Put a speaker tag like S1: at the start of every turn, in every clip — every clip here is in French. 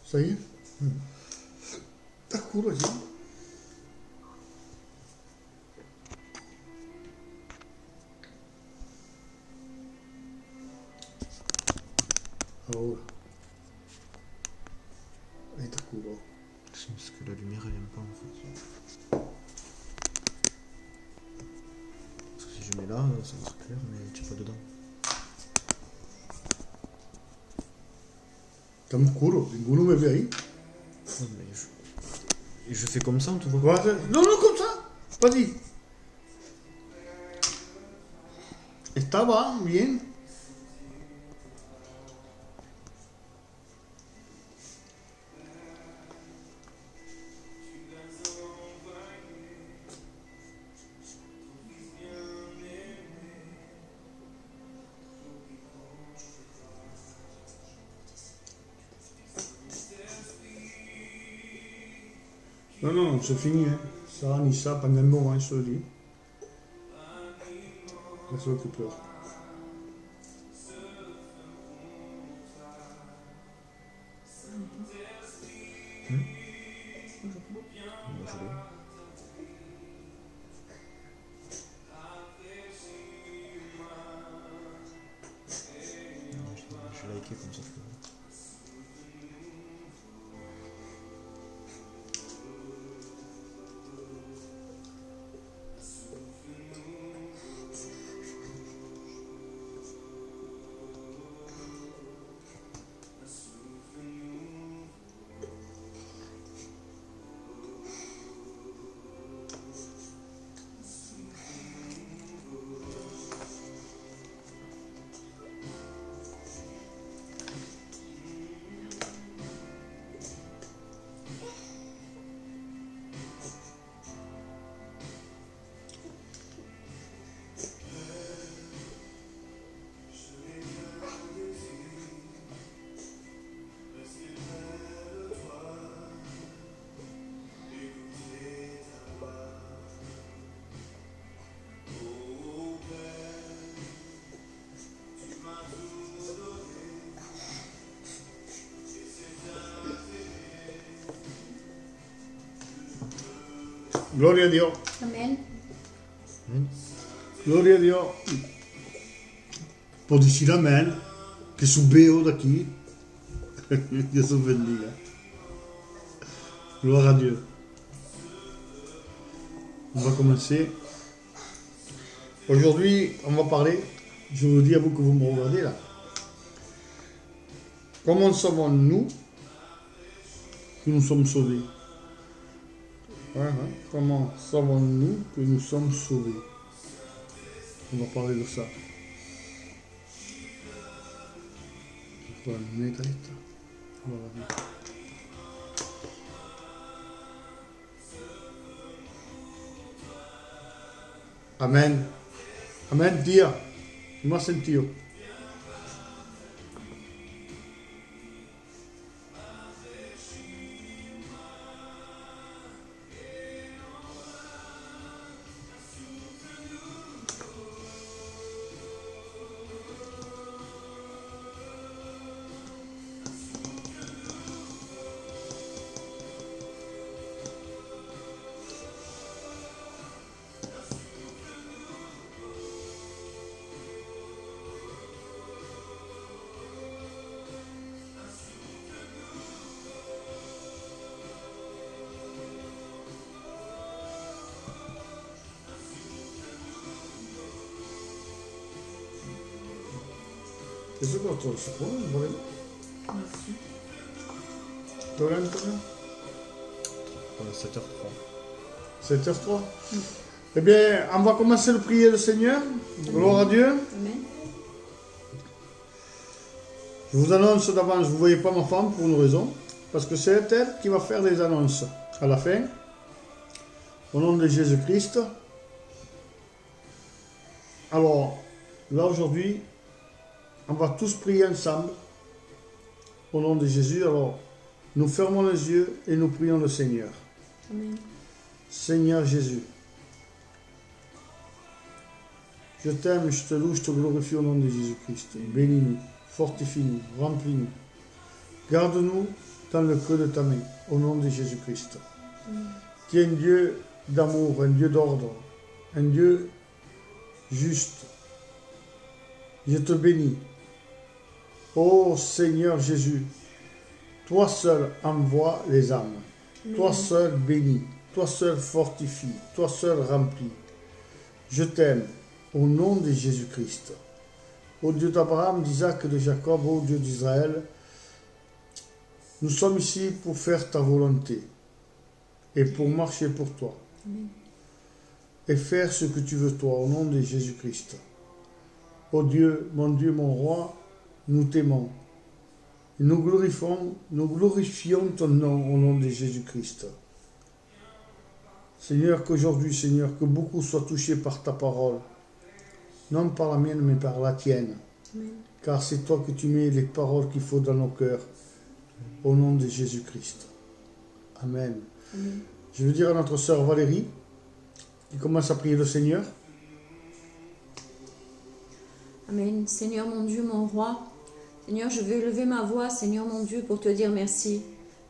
S1: Ça y est. D'accord, vas-y. Alors, allez, d'accord.
S2: C'est parce que la lumière elle aime pas en fait. Parce que si je mets là, ça va être clair, mais tu es pas dedans.
S1: Está muy oscuro, ninguno me ve ahí.
S2: Non, mais je fais comme ça, tu vois.
S1: Voilà. Non, non, comme ça. Vas-y. Estaba bien. Non, non, c'est fini. Hein. Ça, ni ça, pendant un moment, je te le dis. Laisse-le que pleure.
S2: Moi, je l'ai. Je l'ai liké comme ça, je peux.
S1: Gloria a Dios.
S3: Amén.
S1: Gloria a Dios. Por decir amén, que subió de aquí. Dios os bendiga. Gloire à Dieu. On va commencer. Aujourd'hui, on va parler, je vous dis à vous que vous me regardez là. Comment savons-nous que nous sommes sauvés? Comment savons-nous que nous sommes sauvés? On va parler de ça. Voilà, negrita. Voilà. Amen. Amen, Dia. ¿Cómo has sentido? Eso con todo se pone, ¿vale? Dove Antonio?
S2: 7h03.
S1: 7h03. Eh bien, on va commencer le prier le Seigneur. Gloire à Dieu.
S3: Amen.
S1: Je vous annonce d'avance, vous ne voyez pas ma femme pour une raison. Parce que c'est elle qui va faire les annonces à la fin. Au nom de Jésus-Christ. Alors, là aujourd'hui, on va tous prier ensemble. Au nom de Jésus. Alors, nous fermons les yeux et nous prions le Seigneur.
S3: Amen.
S1: Seigneur Jésus, je t'aime, je te loue, je te glorifie au nom de Jésus-Christ. Bénis-nous, fortifie-nous, remplis-nous. Garde-nous dans le creux de ta main, au nom de Jésus-Christ. Tu es un Dieu d'amour, un Dieu d'ordre, un Dieu juste. Je te bénis. Ô Seigneur Jésus, toi seul envoie les âmes. Toi seul bénis. Toi seul fortifie. Toi seul remplis. Je t'aime au nom de Jésus-Christ. Ô Dieu d'Abraham, d'Isaac et de Jacob, ô Dieu d'Israël, nous sommes ici pour faire ta volonté et pour marcher pour toi.
S3: Amen.
S1: Et faire ce que tu veux toi, au nom de Jésus-Christ. Ô Dieu, mon roi, nous t'aimons. Nous glorifions ton nom au nom de Jésus-Christ. Seigneur, qu'aujourd'hui, Seigneur, que beaucoup soient touchés par ta parole. Non par la mienne, mais par la tienne.
S3: Amen.
S1: Car c'est toi que tu mets les paroles qu'il faut dans nos cœurs. Au nom de Jésus-Christ. Amen.
S3: Amen.
S1: Je veux dire à notre sœur Valérie, qui commence à prier le Seigneur.
S3: Amen. Seigneur mon Dieu, mon roi, Seigneur, je vais lever ma voix, Seigneur mon Dieu, pour te dire merci.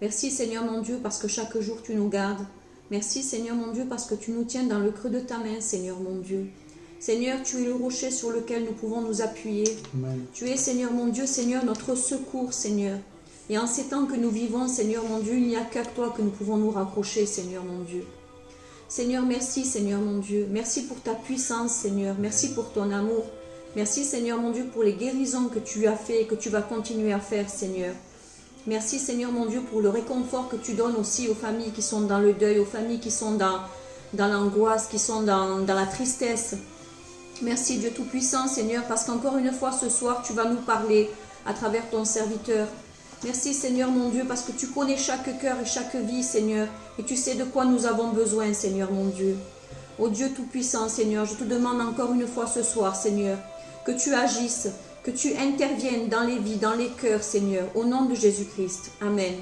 S3: Merci, Seigneur mon Dieu, parce que chaque jour tu nous gardes. Merci, Seigneur mon Dieu, parce que tu nous tiens dans le creux de ta main, Seigneur mon Dieu. Seigneur, tu es le rocher sur lequel nous pouvons nous appuyer.
S1: Amen.
S3: Tu es, Seigneur mon Dieu, Seigneur, notre secours, Seigneur. Et en ces temps que nous vivons, Seigneur mon Dieu, il n'y a qu'à toi que nous pouvons nous raccrocher, Seigneur mon Dieu. Seigneur, merci, Seigneur mon Dieu. Merci pour ta puissance, Seigneur. Merci pour ton amour. Merci, Seigneur mon Dieu, pour les guérisons que tu as fait et que tu vas continuer à faire, Seigneur. Merci, Seigneur mon Dieu, pour le réconfort que tu donnes aussi aux familles qui sont dans le deuil, aux familles qui sont dans l'angoisse, qui sont dans la tristesse. Merci, Dieu Tout-Puissant, Seigneur, parce qu'encore une fois ce soir, tu vas nous parler à travers ton serviteur. Merci, Seigneur mon Dieu, parce que tu connais chaque cœur et chaque vie, Seigneur, et tu sais de quoi nous avons besoin, Seigneur mon Dieu. Ô Dieu Tout-Puissant, Seigneur, je te demande encore une fois ce soir, Seigneur, que tu agisses, que tu interviennes dans les vies, dans les cœurs, Seigneur, au nom de Jésus-Christ. Amen.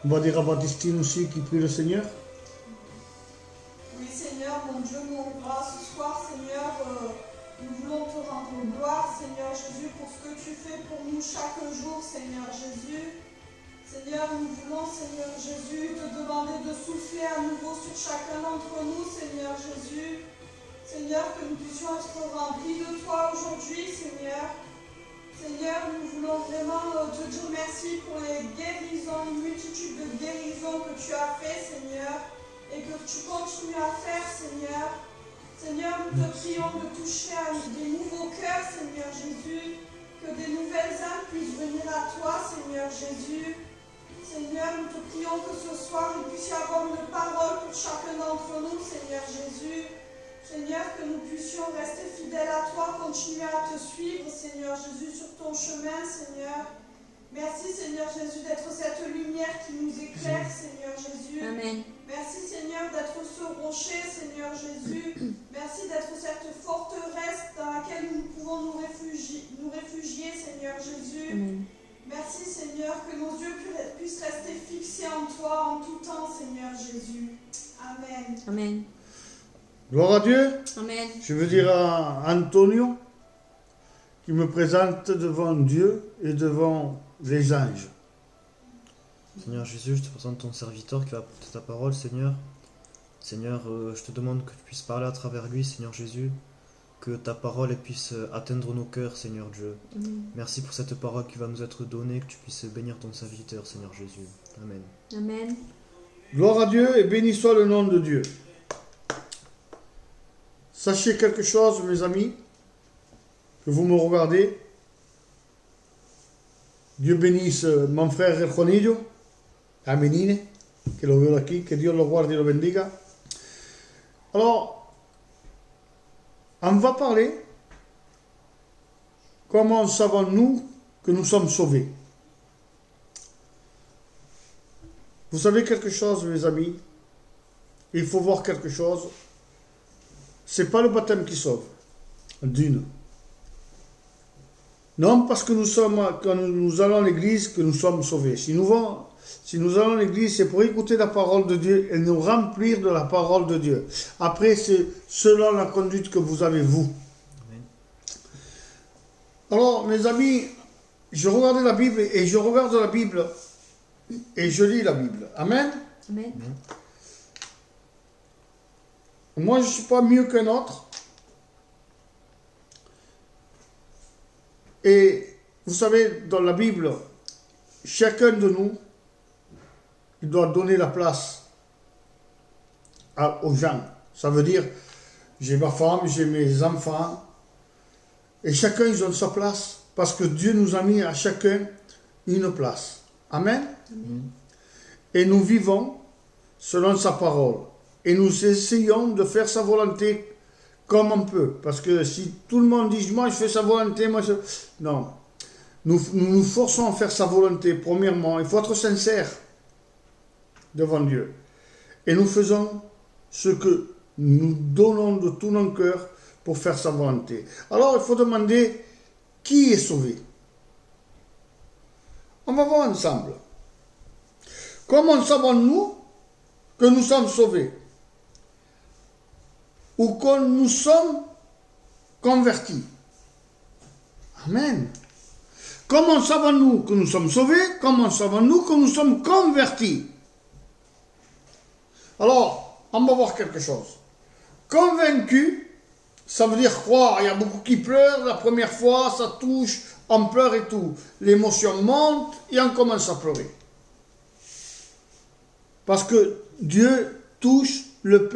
S1: On va dire à Baptistine aussi qui prie le Seigneur.
S4: Oui, Seigneur, mon Dieu, mon roi, ce soir, Seigneur, nous voulons te rendre gloire, Seigneur Jésus, pour ce que tu fais pour nous chaque jour, Seigneur Jésus. Seigneur, nous voulons, Seigneur Jésus, te demander de souffler à nouveau sur chacun d'entre nous, Seigneur Jésus. Seigneur, que nous puissions être remplis de toi aujourd'hui, Seigneur. Seigneur, nous voulons vraiment te dire merci pour les guérisons, une multitude de guérisons que tu as fait, Seigneur, et que tu continues à faire, Seigneur. Seigneur, nous te prions de toucher à des nouveaux cœurs, Seigneur Jésus, que des nouvelles âmes puissent venir à toi, Seigneur Jésus. Seigneur, nous te prions que ce soir, il puisse y avoir une parole pour chacun d'entre nous, Seigneur Jésus. Seigneur, que nous puissions rester fidèles à toi, continuer à te suivre, Seigneur Jésus, sur ton chemin, Seigneur. Merci, Seigneur Jésus, d'être cette lumière qui nous éclaire, Seigneur Jésus.
S3: Amen.
S4: Merci, Seigneur, d'être ce rocher, Seigneur Jésus. Merci d'être cette forteresse dans laquelle nous pouvons nous réfugier, Seigneur Jésus.
S3: Amen.
S4: Merci, Seigneur, que nos yeux puissent rester fixés en toi en tout temps, Seigneur Jésus. Amen.
S3: Amen.
S1: Gloire à Dieu.
S3: Amen.
S1: Je veux dire à Antonio qui me présente devant Dieu et devant les anges.
S2: Seigneur Jésus, je te présente ton serviteur qui va apporter ta parole, Seigneur. Seigneur, je te demande que tu puisses parler à travers lui, Seigneur Jésus. Que ta parole puisse atteindre nos cœurs, Seigneur Dieu.
S3: Amen.
S2: Merci pour cette parole qui va nous être donnée, que tu puisses bénir ton serviteur, Seigneur Jésus. Amen.
S3: Amen.
S1: Gloire à Dieu et béni soit le nom de Dieu. Sachez quelque chose, mes amis, que vous me regardez. Dieu bénisse mon frère El Juanillo, a Menine, que lo veo aquí, que Dios lo guarde y lo bendiga. Alors, on va parler comment savons-nous que nous sommes sauvés. Vous savez quelque chose, mes amis, il faut voir quelque chose. C'est pas le baptême qui sauve, d'une. Non, parce que quand nous allons à l'église, que nous sommes sauvés. Si nous allons à l'église, c'est pour écouter la parole de Dieu et nous remplir de la parole de Dieu. Après, c'est selon la conduite que vous avez, vous.
S2: Amen.
S1: Alors, mes amis, je regardais la Bible et je regarde la Bible et je lis la Bible. Amen.
S3: Amen.
S1: Moi, je ne suis pas mieux qu'un autre. Et vous savez, dans la Bible, chacun de nous, il doit donner la place aux gens. Ça veut dire, j'ai ma femme, j'ai mes enfants, et chacun il donne sa place, parce que Dieu nous a mis à chacun une place. Amen.
S3: Amen.
S1: Et nous vivons selon sa parole. Et nous essayons de faire sa volonté comme on peut. Parce que si tout le monde dit, moi je fais sa volonté, moi je... Non. Nous forçons à faire sa volonté, premièrement. Il faut être sincère devant Dieu. Et nous faisons ce que nous donnons de tout notre cœur pour faire sa volonté. Alors il faut demander qui est sauvé. On va voir ensemble. Comment savons-nous que nous sommes sauvés? Ou que nous sommes convertis? Amen. Comment savons-nous que nous sommes sauvés? Comment savons-nous que nous sommes convertis? Alors, on va voir quelque chose. Convaincu, ça veut dire croire. Il y a beaucoup qui pleurent, la première fois, ça touche, on pleure et tout. L'émotion monte et on commence à pleurer. Parce que Dieu touche le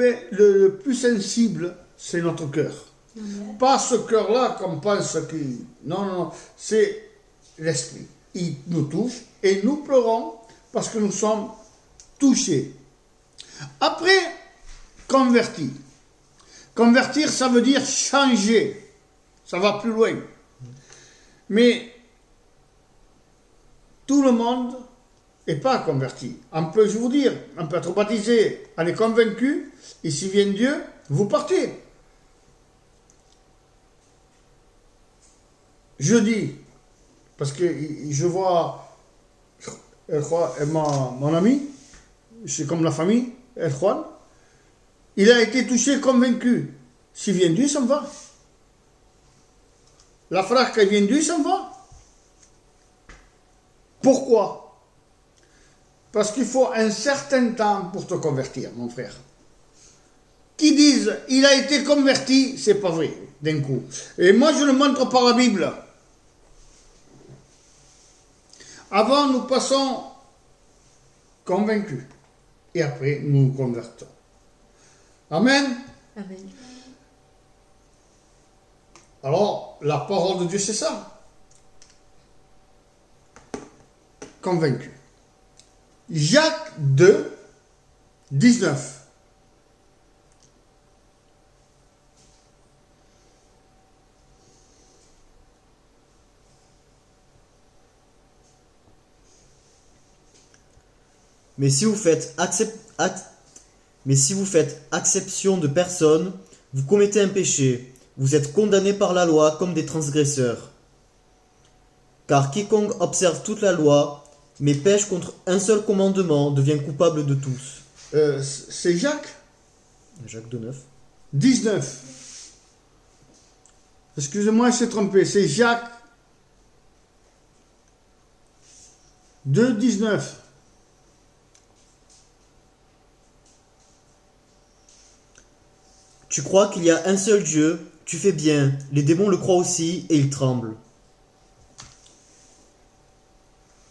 S1: plus sensible, c'est notre cœur.
S3: Amen.
S1: Pas ce cœur-là qu'on pense qu'il... Non, c'est l'esprit. Il nous touche et nous pleurons parce que nous sommes touchés. Après, convertir. Convertir, ça veut dire changer. Ça va plus loin. Mais tout le monde n'est pas converti. On peut, je vous dire, on peut être baptisé, on est convaincu, et si vient Dieu, vous partez. Je dis, parce que je vois, mon ami, c'est comme la famille, Juan, il a été touché, convaincu. Si vient Dieu, ça me va. La frère qui vient Dieu, ça me va. Pourquoi? Parce qu'il faut un certain temps pour te convertir, mon frère. Qui disent, il a été converti, c'est pas vrai, d'un coup. Et moi, je le montre par la Bible. Avant, nous passons convaincus. Et après, nous nous convertons. Amen.
S3: Amen.
S1: Alors, la parole de Dieu, c'est ça. Convaincu. Jacques 2, 19.
S2: Mais si vous faites acception de personne, vous commettez un péché. Vous êtes condamnés par la loi comme des transgresseurs. Car quiconque observe toute la loi, mais pêche contre un seul commandement, devient coupable de tous.
S1: C'est Jacques
S2: Jacques 2,9.
S1: 19. Excusez-moi, je suis trompé. C'est Jacques 2, 19.
S2: Tu crois qu'il y a un seul Dieu, tu fais bien, les démons le croient aussi et ils tremblent.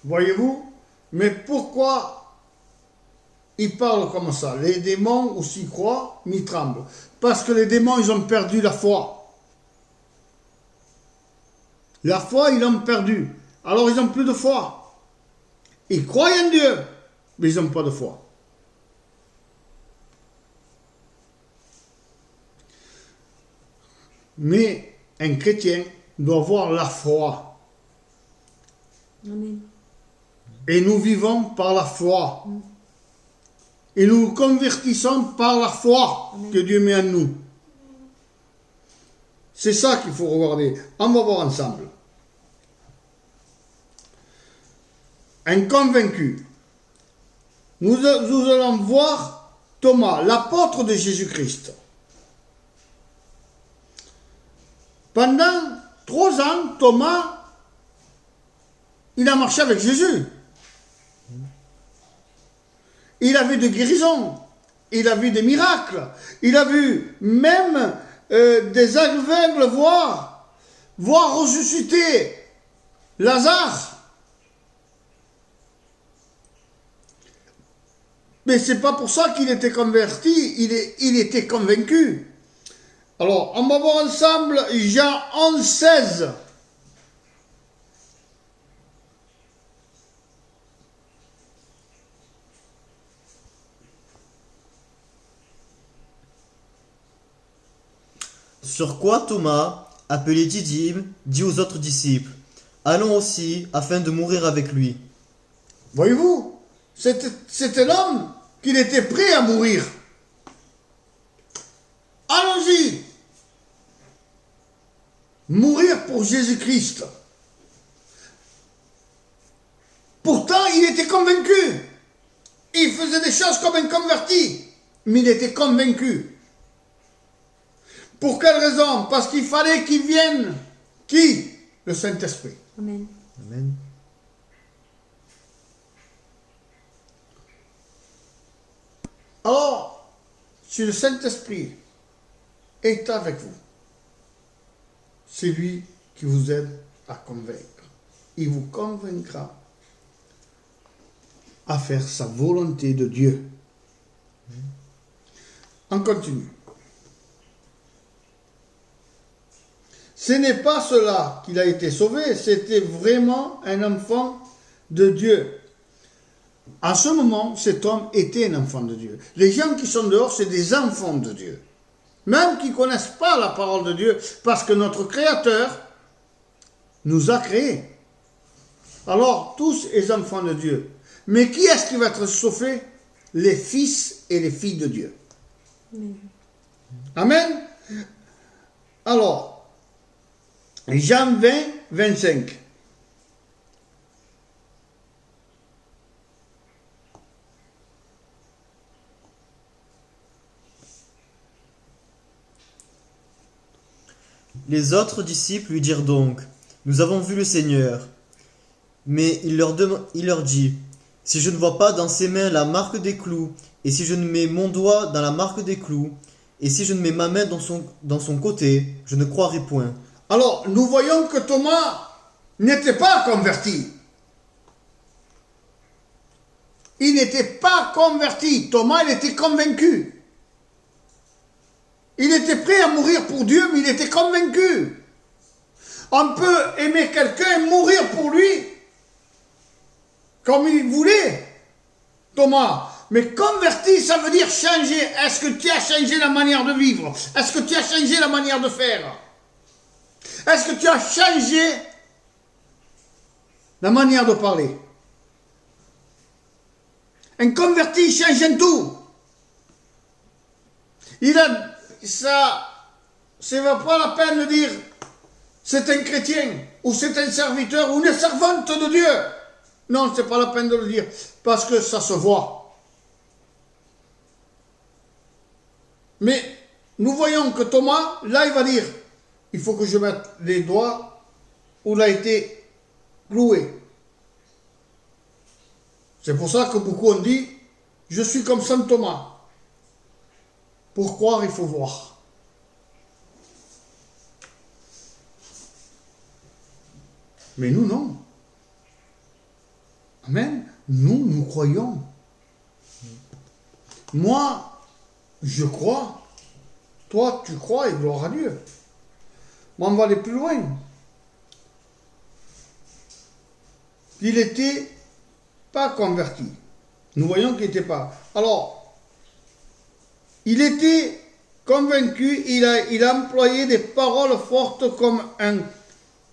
S1: Voyez-vous? Mais pourquoi ils parlent comme ça? Les démons aussi croient, mais ils tremblent. Parce que les démons, ils ont perdu la foi. La foi, ils l'ont perdue. Alors, ils n'ont plus de foi. Ils croient en Dieu, mais ils n'ont pas de foi. Mais un chrétien doit avoir la foi.
S3: Amen.
S1: Et nous vivons par la foi. Et nous nous convertissons par la foi que Dieu met en nous. C'est ça qu'il faut regarder. On va voir ensemble. Un convaincu. Nous allons voir Thomas, l'apôtre de Jésus-Christ. Pendant 3 ans, Thomas, il a marché avec Jésus. il a vu des guérisons, il a vu des miracles, il a vu même des aveugles voir ressusciter Lazare. Mais c'est pas pour ça qu'il était converti, il était convaincu. Alors, on va voir ensemble Jean 11, 16.
S2: Sur quoi Thomas, appelé Didyme, dit aux autres disciples, allons aussi afin de mourir avec lui.
S1: Voyez-vous, c'était l'homme qu'il était prêt à mourir. Allons-y. Mourir pour Jésus-Christ. Pourtant, il était convaincu. Il faisait des choses comme un converti, mais il était convaincu. Pour quelle raison? Parce qu'il fallait qu'il vienne. Qui? Le Saint-Esprit.
S3: Amen.
S2: Amen.
S1: Alors, si le Saint-Esprit est avec vous, c'est lui qui vous aide à convaincre. Il vous convaincra à faire sa volonté de Dieu. On continue. Ce n'est pas cela qu'il a été sauvé, c'était vraiment un enfant de Dieu. À ce moment, cet homme était un enfant de Dieu. Les gens qui sont dehors, c'est des enfants de Dieu. Même qui ne connaissent pas la parole de Dieu, parce que notre Créateur nous a créés. Alors, tous les enfants de Dieu. Mais qui est-ce qui va être sauvé? Les fils et les filles de Dieu. Amen. Alors, Jean 20, 25.
S2: Les autres disciples lui dirent donc, nous avons vu le Seigneur. Mais il leur dit, si je ne vois pas dans ses mains la marque des clous, et si je ne mets mon doigt dans la marque des clous, et si je ne mets ma main dans son côté, je ne croirai point.
S1: Alors, nous voyons que Thomas n'était pas converti. Il n'était pas converti. Thomas, il était convaincu. Il était prêt à mourir pour Dieu, mais il était convaincu. On peut aimer quelqu'un et mourir pour lui, comme il voulait, Thomas. Mais converti, ça veut dire changer. Est-ce que tu as changé la manière de vivre? Est-ce que tu as changé la manière de faire? Est-ce que tu as changé la manière de parler? Un converti change en tout. Ça va pas la peine de dire c'est un chrétien ou c'est un serviteur ou une servante de Dieu. Non, c'est pas la peine de le dire parce que ça se voit. Mais nous voyons que Thomas, là, il va dire il faut que je mette les doigts où il a été cloué. C'est pour ça que beaucoup ont dit je suis comme Saint Thomas. Pour croire, il faut voir. Mais nous, non. Amen. Nous croyons. Moi, je crois. Toi, tu crois et gloire à Dieu. Moi, on va aller plus loin. Il n'était pas converti. Nous voyons qu'il n'était pas. Alors, il était convaincu, il a employé des paroles fortes comme un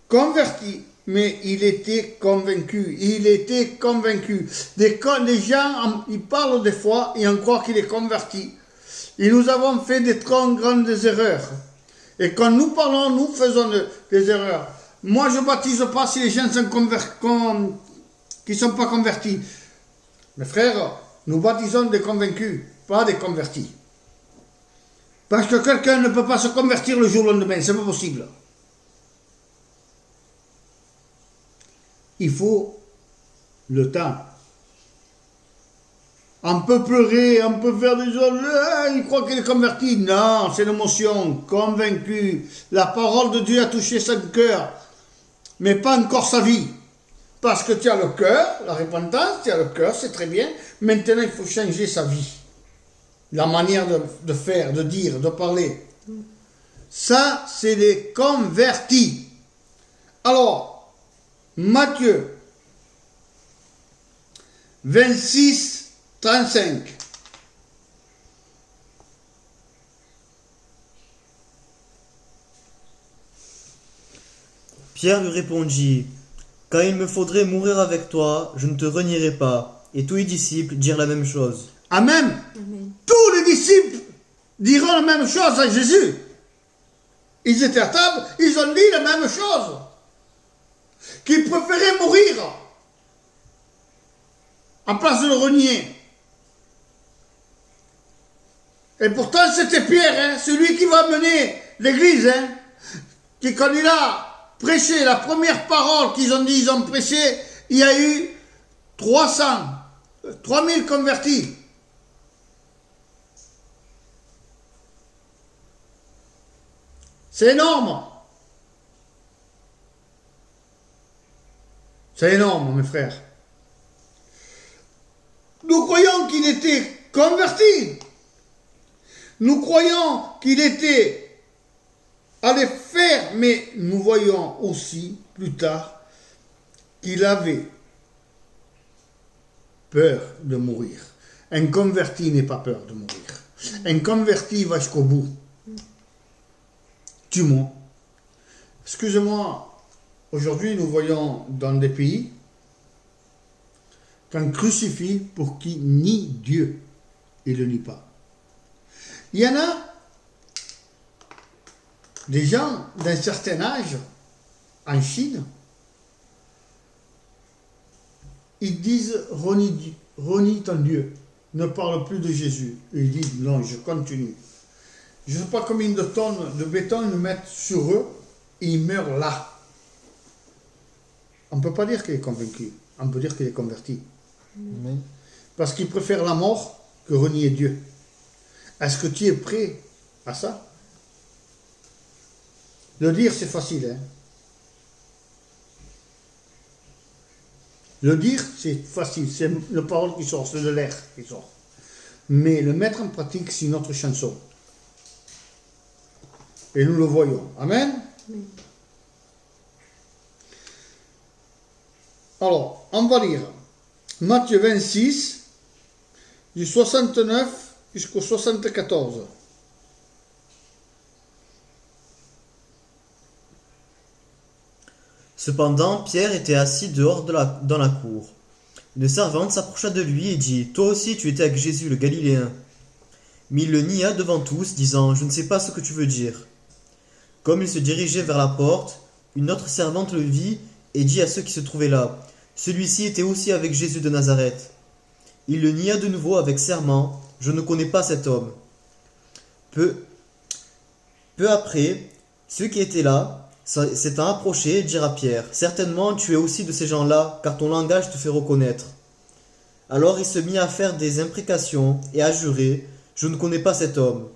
S1: converti, mais il était convaincu. Il était convaincu. Les gens, ils parlent des fois et on croit qu'il est converti. Et nous avons fait des trop grandes erreurs. Et quand nous parlons, nous faisons des erreurs. Moi, je ne baptise pas si les gens sont qui ne sont pas convertis. Mes frères, nous baptisons des convaincus, pas des convertis. Parce que quelqu'un ne peut pas se convertir le jour au lendemain, c'est pas possible. Il faut le temps. On peut pleurer, on peut faire des choses. Il croit qu'il est converti. Non, c'est l'émotion. Convaincu. La parole de Dieu a touché son cœur, mais pas encore sa vie. Parce que tu as le cœur, la repentance, tu as le cœur, c'est très bien. Maintenant, il faut changer sa vie. La manière de faire, de dire, de parler. Ça, c'est les convertis. Alors, Matthieu 26, 35.
S2: Pierre lui répondit, « Quand il me faudrait mourir avec toi, je ne te renierai pas. » Et tous les disciples dirent la même chose.
S1: Amen.
S3: Amen.
S1: Tous les disciples diront la même chose à Jésus. Ils étaient à table, ils ont dit la même chose. Qu'ils préféraient mourir en place de le renier. Et pourtant, c'était Pierre, celui qui va mener l'église, qui, quand il a prêché la première parole qu'ils ont dit, ils ont prêché, il y a eu 3000 convertis. C'est énorme. C'est énorme, mes frères. Nous croyons qu'il était converti. Nous croyons qu'il était allé faire, mais nous voyons aussi plus tard qu'il avait peur de mourir. Un converti n'est pas peur de mourir. Un converti va jusqu'au bout. Tue-moi. Excusez-moi, aujourd'hui nous voyons dans des pays qu'on crucifie pour qui nie Dieu et le nie pas. Il y en a des gens d'un certain âge en Chine, ils disent renie ton Dieu, ne parle plus de Jésus. Et ils disent non, je continue. Je ne sais pas combien de tonnes de béton ils mettent sur eux et ils meurent là. On ne peut pas dire qu'il est convaincu, on peut dire qu'il est converti.
S2: Amen.
S1: Parce qu'il préfère la mort que renier Dieu. Est-ce que tu es prêt à ça? Le dire, c'est facile. Le dire, c'est facile. C'est la parole qui sort, c'est de l'air qui sort. Mais le mettre en pratique, c'est une autre chanson. Et nous le voyons. Amen.
S3: Amen.
S1: Alors, on va lire Matthieu 26, du 69 jusqu'au 74.
S2: Cependant, Pierre était assis dehors dans la cour. Une servante s'approcha de lui et dit, « Toi aussi tu étais avec Jésus le Galiléen. » Mais il le nia devant tous, disant, « Je ne sais pas ce que tu veux dire. » Comme il se dirigeait vers la porte, une autre servante le vit et dit à ceux qui se trouvaient là, « Celui-ci était aussi avec Jésus de Nazareth. » Il le nia de nouveau avec serment, « Je ne connais pas cet homme. » Peu après, ceux qui étaient là, s'étant approchés, dirent à Pierre, « Certainement tu es aussi de ces gens-là, car ton langage te fait reconnaître. » Alors il se mit à faire des imprécations et à jurer, « Je ne connais pas cet homme. »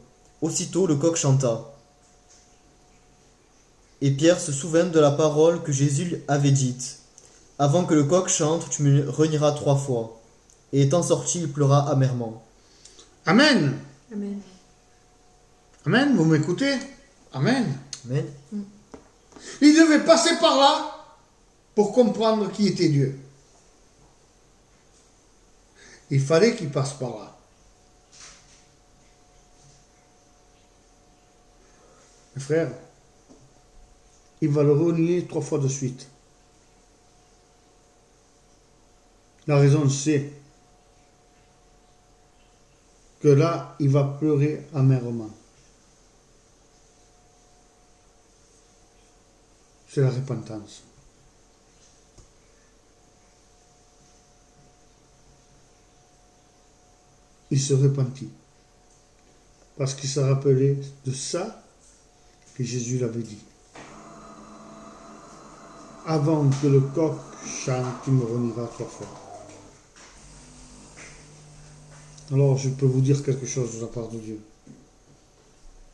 S2: Aussitôt le coq chanta. Et Pierre se souvint de la parole que Jésus avait dite, « Avant que le coq chante, tu me renieras 3 fois. » Et étant sorti, il pleura amèrement.
S1: Amen.
S3: Amen.
S1: Amen, vous m'écoutez? Amen.
S2: Amen.
S1: Il devait passer par là pour comprendre qui était Dieu. Il fallait qu'il passe par là. Mes frères, il va le renier 3 fois de suite. La raison, c'est que là, il va pleurer amèrement. C'est la repentance. Il se repentit. Parce qu'il s'est rappelé de ça que Jésus l'avait dit. Avant que le coq chante, tu me renieras 3 fois. Alors je peux vous dire quelque chose de la part de Dieu.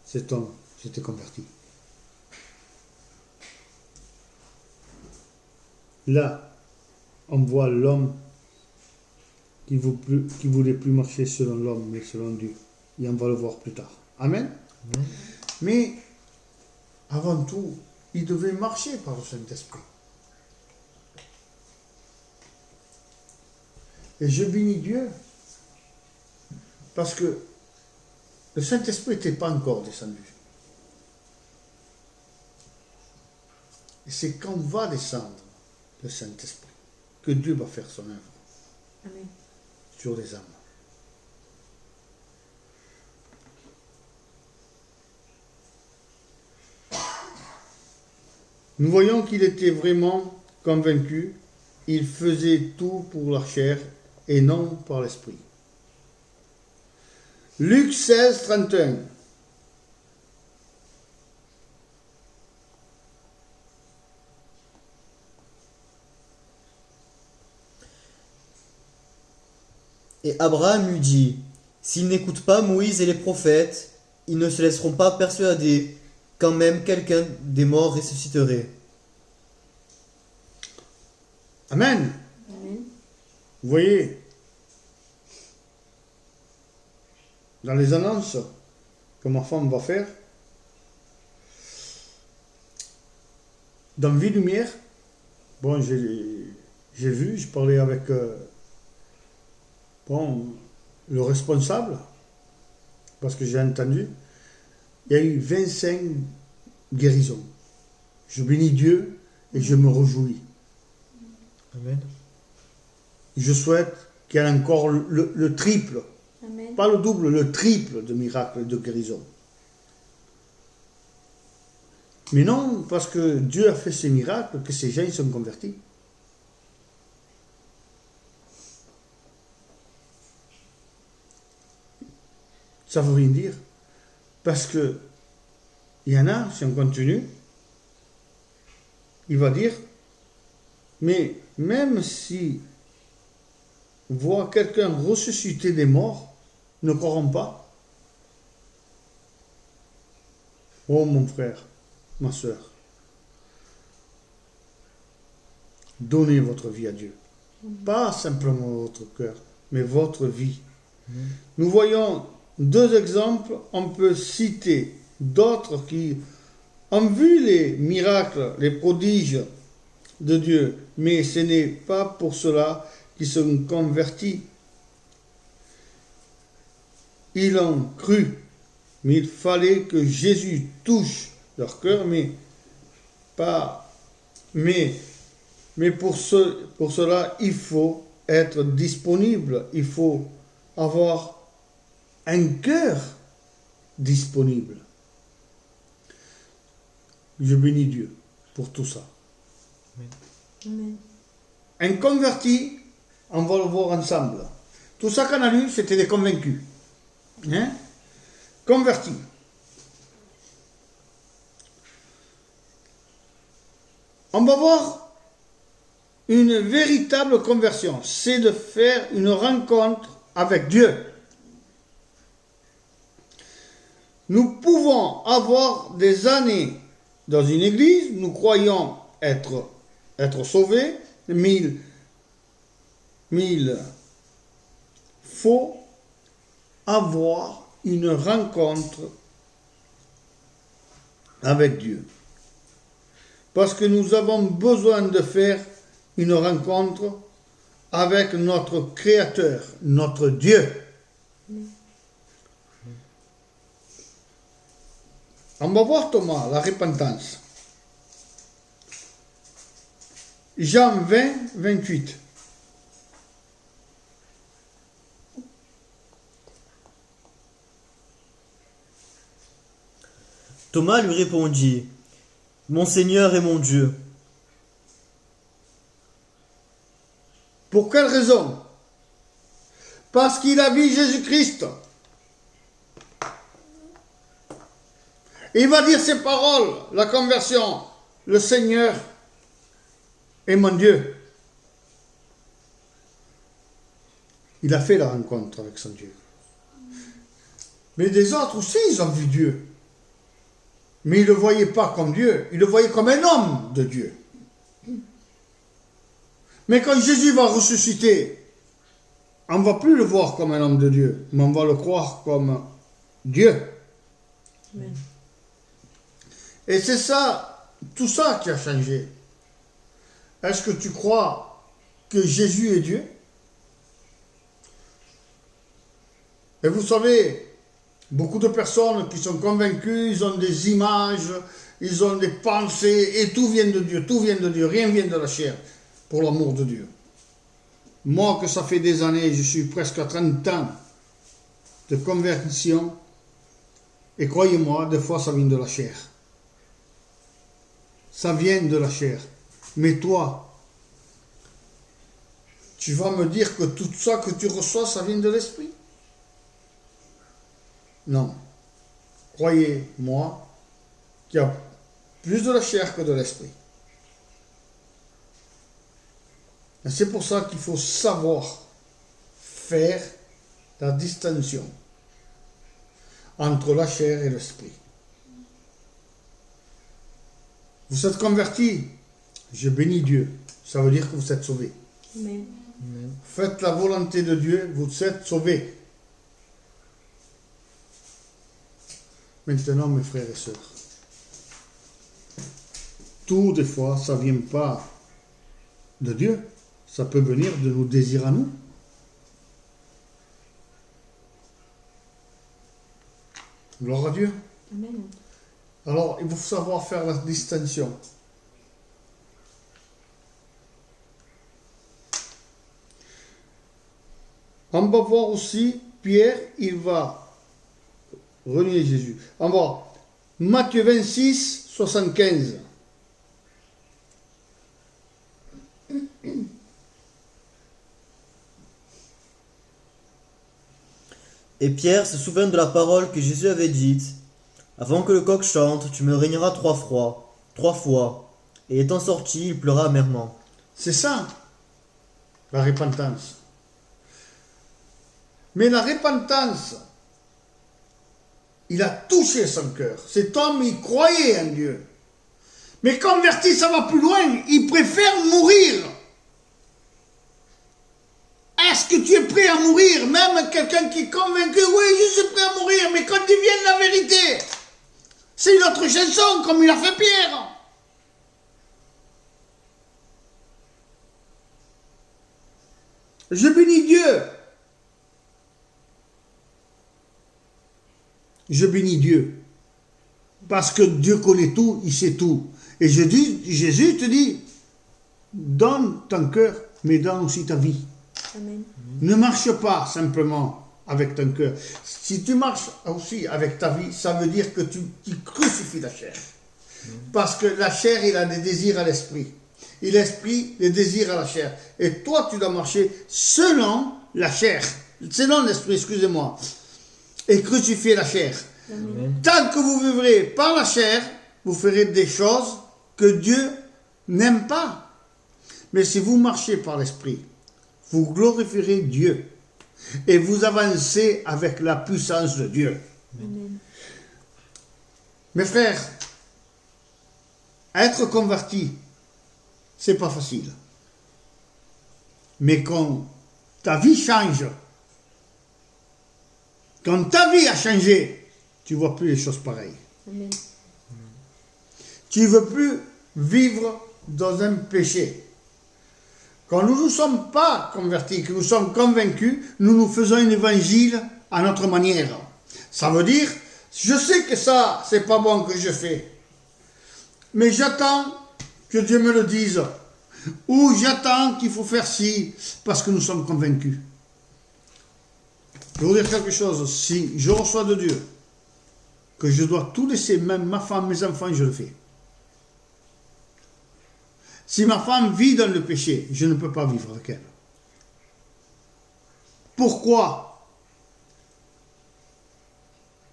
S1: Cet homme s'était converti. Là, on voit l'homme qui ne voulait plus marcher selon l'homme, mais selon Dieu. Et on va le voir plus tard. Amen.
S2: Amen.
S1: Mais, avant tout, il devait marcher par le Saint-Esprit. Et je bénis Dieu, parce que le Saint-Esprit n'était pas encore descendu. Et c'est quand va descendre le Saint-Esprit que Dieu va faire son œuvre
S3: Amen.
S1: sur les âmes. Nous voyons qu'il était vraiment convaincu, il faisait tout pour la chair et non par l'esprit. Luc 16, 31.
S2: Et Abraham lui dit, s'ils n'écoutent pas Moïse et les prophètes, ils ne se laisseront pas persuader quand même quelqu'un des morts ressusciterait.
S1: Amen.
S3: Amen.
S1: Vous voyez, dans les annonces que ma femme va faire, dans Vie Lumière, bon, j'ai vu, je parlais avec le responsable, parce que j'ai entendu, il y a eu 25 guérisons. Je bénis Dieu et je me réjouis.
S2: Amen.
S1: Je souhaite qu'il y ait encore le triple,
S3: Amen.
S1: pas le double, le triple de miracles et de guérisons. Mais non, parce que Dieu a fait ces miracles, que ces gens ils sont convertis. Ça veut rien dire. Parce que il y en a, si on continue, il va dire, mais même si on voit quelqu'un ressusciter des morts, ne croiront pas. Oh mon frère, ma soeur, donnez votre vie à Dieu. Pas simplement votre cœur, mais votre vie. Nous voyons deux exemples, on peut citer d'autres qui ont vu les miracles, les prodiges de Dieu, mais ce n'est pas pour cela qu'ils sont convertis. Ils ont cru, mais il fallait que Jésus touche leur cœur, mais pour cela, il faut être disponible, il faut avoir un cœur disponible. Je bénis Dieu pour tout ça.
S3: Amen.
S1: Un converti, on va le voir ensemble. Tout ça qu'on a lu, c'était des convaincus. Hein? Convertis. On va voir une véritable conversion. C'est de faire une rencontre avec Dieu. Nous pouvons avoir des années dans une église, nous croyons être sauvés, mais il faut avoir une rencontre avec Dieu. Parce que nous avons besoin de faire une rencontre avec notre Créateur, notre Dieu. On va voir Thomas, la repentance. Jean 20, 28.
S2: Thomas lui répondit, mon Seigneur et mon Dieu.
S1: Pour quelle raison? Parce qu'il a vu Jésus-Christ. Il va dire ces paroles, la conversion, le Seigneur est mon Dieu. il a fait la rencontre avec son Dieu. Mais des autres aussi, ils ont vu Dieu. Mais ils ne le voyaient pas comme Dieu, ils le voyaient comme un homme de Dieu. Mais quand Jésus va ressusciter, on ne va plus le voir comme un homme de Dieu, mais on va le croire comme Dieu.
S3: Amen.
S1: Et c'est ça, tout ça qui a changé. Est-ce que tu crois que Jésus est Dieu? Et vous savez, beaucoup de personnes qui sont convaincues, ils ont des images, ils ont des pensées, et tout vient de Dieu, rien vient de la chair, pour l'amour de Dieu. Moi, que ça fait des années, je suis presque à 30 ans de conversion, et croyez-moi, des fois ça vient de la chair. Ça vient de la chair. Mais toi, tu vas me dire que tout ça que tu reçois, ça vient de l'esprit? Non. Croyez-moi qu'il y a plus de la chair que de l'esprit. Et c'est pour ça qu'il faut savoir faire la distinction entre la chair et l'esprit. Vous êtes convertis, je bénis Dieu. Ça veut dire que vous êtes sauvés.
S3: Amen.
S1: Faites la volonté de Dieu, vous êtes sauvés. Maintenant, mes frères et sœurs, tout des fois, ça ne vient pas de Dieu. Ça peut venir de nos désirs à nous. Gloire à Dieu.
S3: Amen.
S1: Alors, il faut savoir faire la distinction. On va voir aussi, Pierre, il va renier Jésus. On va voir Matthieu 26, 75.
S2: Et Pierre se souvint de la parole que Jésus avait dite: Avant que le coq chante, tu me régneras 3 fois. Et étant sorti, il pleura amèrement.
S1: C'est ça, la repentance. Mais la repentance, il a touché son cœur. Cet homme, il croyait en Dieu. Mais converti, ça va plus loin. Il préfère mourir. Est-ce que tu es prêt à mourir? Même quelqu'un qui est convaincu, oui, je suis prêt à mourir, mais quand il vient de la vérité, c'est une autre chanson, comme il a fait Pierre. Je bénis Dieu. Je bénis Dieu. Parce que Dieu connaît tout, il sait tout. Et Jésus te dit, donne ton cœur, mais donne aussi ta vie.
S3: Amen.
S1: Ne marche pas simplement avec ton cœur. Si tu marches aussi avec ta vie, ça veut dire que tu crucifies la chair. Parce que la chair, il a des désirs à l'esprit. Et l'esprit, les désirs à la chair. Et toi, tu dois marcher selon la chair. Selon l'esprit, excusez-moi. Et crucifier la chair.
S3: Amen.
S1: Tant que vous vivrez par la chair, vous ferez des choses que Dieu n'aime pas. Mais si vous marchez par l'esprit, vous glorifierez Dieu. Et vous avancez avec la puissance de Dieu.
S3: Amen.
S1: Mes frères, être converti, c'est pas facile. Mais quand ta vie change, quand ta vie a changé, tu ne vois plus les choses pareilles.
S3: Amen.
S1: Tu ne veux plus vivre dans un péché. Quand nous ne sommes pas convertis, que nous sommes convaincus, nous faisons un évangile à notre manière. Ça veut dire, je sais que ça, c'est pas bon que je fais. Mais j'attends que Dieu me le dise. Ou j'attends qu'il faut faire ci, parce que nous sommes convaincus. Je vais vous dire quelque chose. Si je reçois de Dieu que je dois tout laisser, même ma femme, mes enfants, je le fais. Si ma femme vit dans le péché, je ne peux pas vivre avec elle. Pourquoi?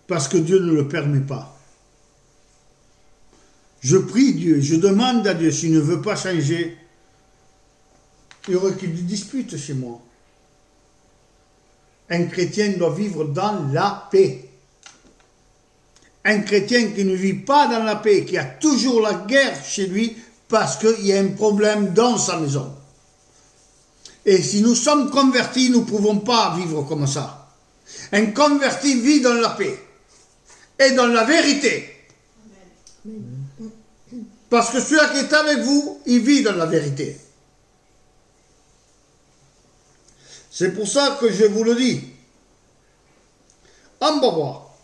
S1: Parce que Dieu ne le permet pas. Je prie Dieu, je demande à Dieu, s'il ne veut pas changer, il y aurait qu'il y ait des disputes chez moi. Un chrétien doit vivre dans la paix. Un chrétien qui ne vit pas dans la paix, qui a toujours la guerre chez lui parce qu'il y a un problème dans sa maison. Et si nous sommes convertis, nous ne pouvons pas vivre comme ça. Un converti vit dans la paix et dans la vérité. Parce que celui-là qui est avec vous, il vit dans la vérité. C'est pour ça que je vous le dis. On va voir.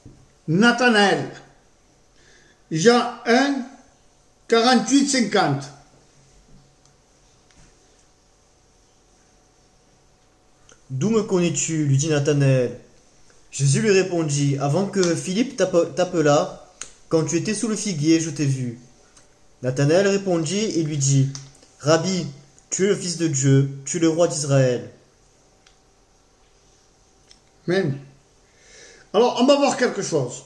S1: Nathanaël. Jean 1, 48, 50.
S2: D'où me connais-tu lui dit Nathanaël. Jésus lui répondit, avant que Philippe t'appelât, quand tu étais sous le figuier, je t'ai vu. Nathanaël répondit et lui dit, Rabbi, tu es le Fils de Dieu, tu es le roi d'Israël.
S1: Amen. Alors, on va voir quelque chose.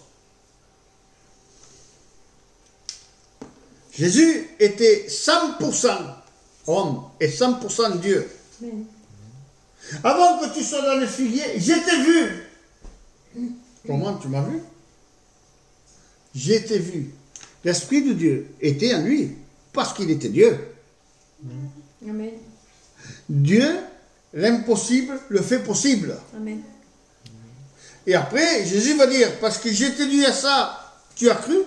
S1: Jésus était 100% homme et 100% Dieu.
S3: Amen.
S1: Avant que tu sois dans le figuier, je t'ai vu. Comment tu m'as vu? Je t'ai vu. L'Esprit de Dieu était en lui, parce qu'il était Dieu.
S3: Amen.
S1: Dieu, l'impossible, le fait possible.
S3: Amen.
S1: Et après, Jésus va dire, parce que je t'ai dit à ça, tu as cru?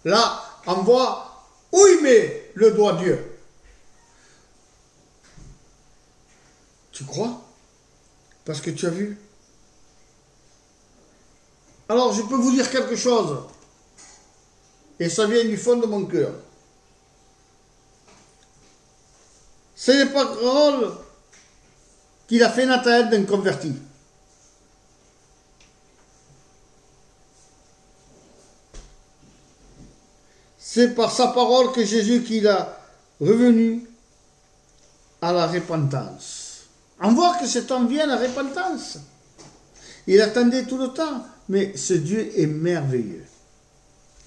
S1: Là, on voit où il met le doigt Dieu. Tu crois? Parce que tu as vu? Alors, je peux vous dire quelque chose. Et ça vient du fond de mon cœur. C'est les paroles qu'il a fait Nathanaël d'un converti. C'est par sa parole que Jésus qu'il a revenu à la repentance. On voit que cet homme vient à la repentance. Il attendait tout le temps, mais ce Dieu est merveilleux.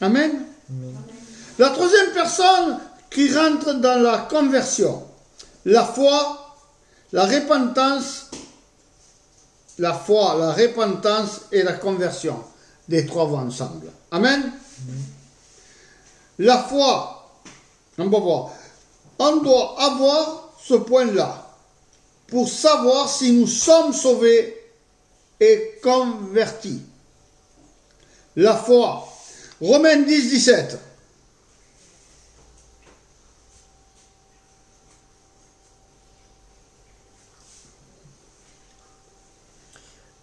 S1: Amen.
S2: Amen.
S1: La troisième personne qui rentre dans la conversion, la foi, la repentance, la foi, la repentance et la conversion, les trois vont ensemble. Amen. La foi, on va voir, on doit avoir ce point-là pour savoir si nous sommes sauvés et convertis. La foi, Romains 10, 17.